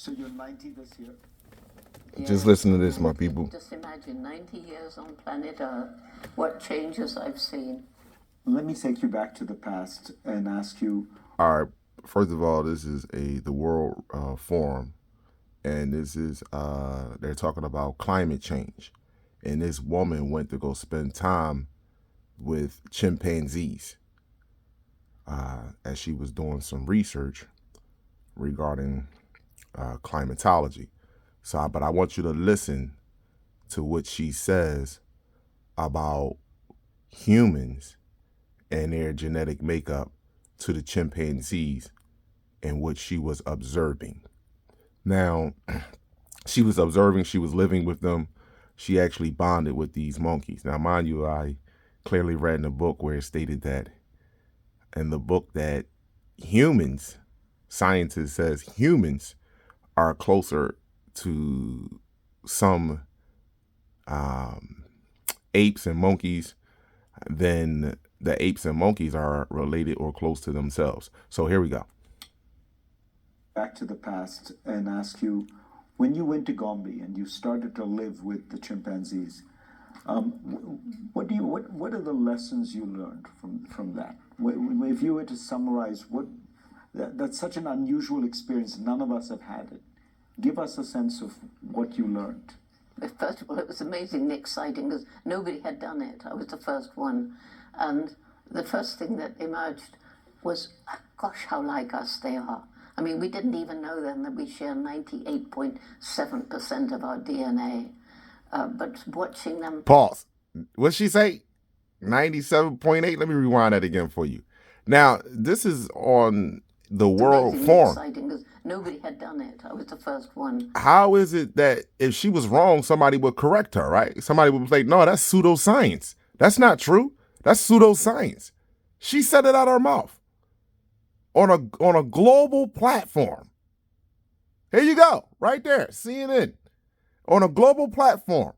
So you're 90 this year? Just listen to this, my people. Just imagine 90 years on planet Earth, what changes I've seen. Let me take you back to the past and ask you. All right. First of all, this is the World Forum, and this is they're talking about climate change, and this woman went to go spend time with chimpanzees as she was doing some research regarding climatology. But I want you to listen to what she says about humans and their genetic makeup to the chimpanzees and what she was observing. Now, she was observing, she was living with them. She actually bonded with these monkeys. Now, mind you, I clearly read in the book where it stated that in the book that humans, scientists says humans are closer to some apes and monkeys than the apes and monkeys are related or close to themselves. So here we go. Back to the past and ask you, when you went to Gombe and you started to live with the chimpanzees, what are the lessons you learned from that? If you were to summarize, that's such an unusual experience. None of us have had it. Give us a sense of what you learned. First of all, it was amazingly exciting because nobody had done it. I was the first one. And the first thing that emerged was, gosh, how like us they are. I mean, we didn't even know then that we share 98.7% of our DNA. But watching them... Pause. What'd she say? 97.8? Let me rewind that again for you. Now, this is on the World Forum. Exciting because nobody had done it. I was the first one. How is it that if she was wrong, somebody would correct her, right? Somebody would say, no, that's pseudoscience. That's not true. That's pseudoscience. She said it out of her mouth on a global platform. Here you go, right there, CNN, on a global platform.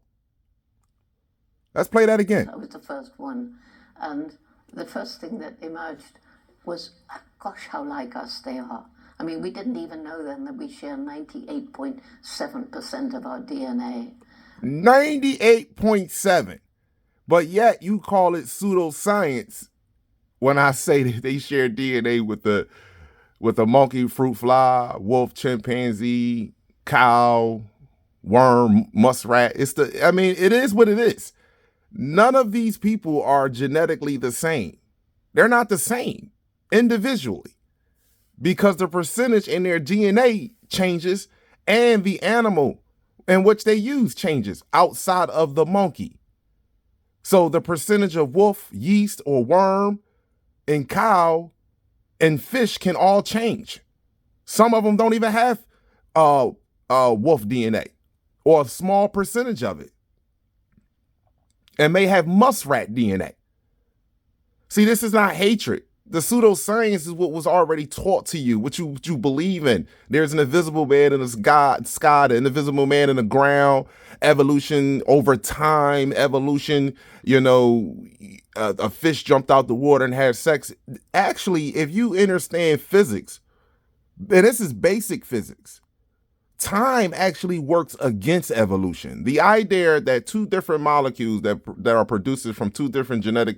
Let's play that again. I was the first one. And the first thing that emerged was, gosh, how like us they are. I mean, we didn't even know then that we share 98.7% of our DNA. 98.7. But yet you call it pseudoscience when I say that they share DNA with the monkey, fruit fly, wolf, chimpanzee, cow, worm, muskrat. It is what it is. None of these people are genetically the same. They're not the same individually because the percentage in their DNA changes and the animal in which they use changes outside of the monkey. So the percentage of wolf, yeast, or worm and cow and fish can all change. Some of them don't even have wolf DNA or a small percentage of it and may have muskrat DNA. See, this is not hatred. The pseudoscience is what was already taught to you, what you believe in. There's an invisible man in the sky, the invisible man in the ground, evolution over time, evolution, a fish jumped out the water and had sex. Actually, if you understand physics, and this is basic physics, time actually works against evolution. The idea that two different molecules that are produced from two different genetic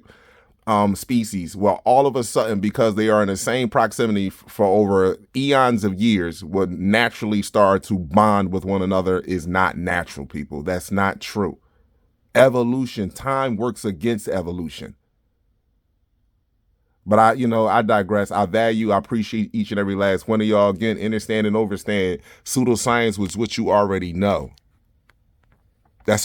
species, well, all of a sudden, because they are in the same proximity for over eons of years, would naturally start to bond with one another is not natural, people. That's not true. Evolution, time works against evolution. But I digress. I appreciate each and every last one of y'all. Again, understand and overstand pseudoscience was what you already know. That's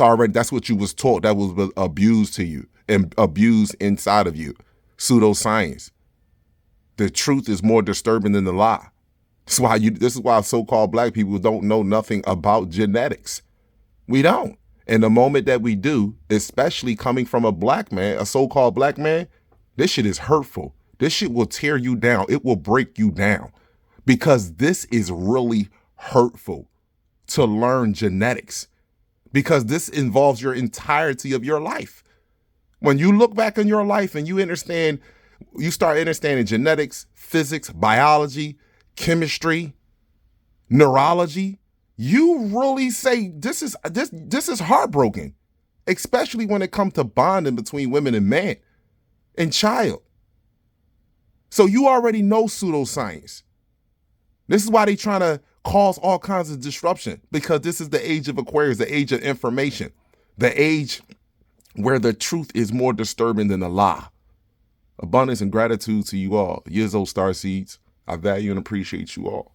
what you was taught. That was abused to you and abused inside of you. Pseudoscience. The truth is more disturbing than the lie. This is why so-called black people don't know nothing about genetics. We don't. And the moment that we do, especially coming from a black man, a so-called black man, this shit is hurtful. This shit will tear you down. It will break you down because this is really hurtful to learn genetics. Because this involves your entirety of your life. When you look back on your life and you start understanding genetics, physics, biology, chemistry, neurology, you really say this is heartbroken, especially when it comes to bonding between women and man and child. So you already know pseudoscience. This is why they're trying to cause all kinds of disruption, because this is the age of Aquarius, the age of information, the age where the truth is more disturbing than a lie. Abundance and gratitude to you all. Years old Starseeds. I value and appreciate you all.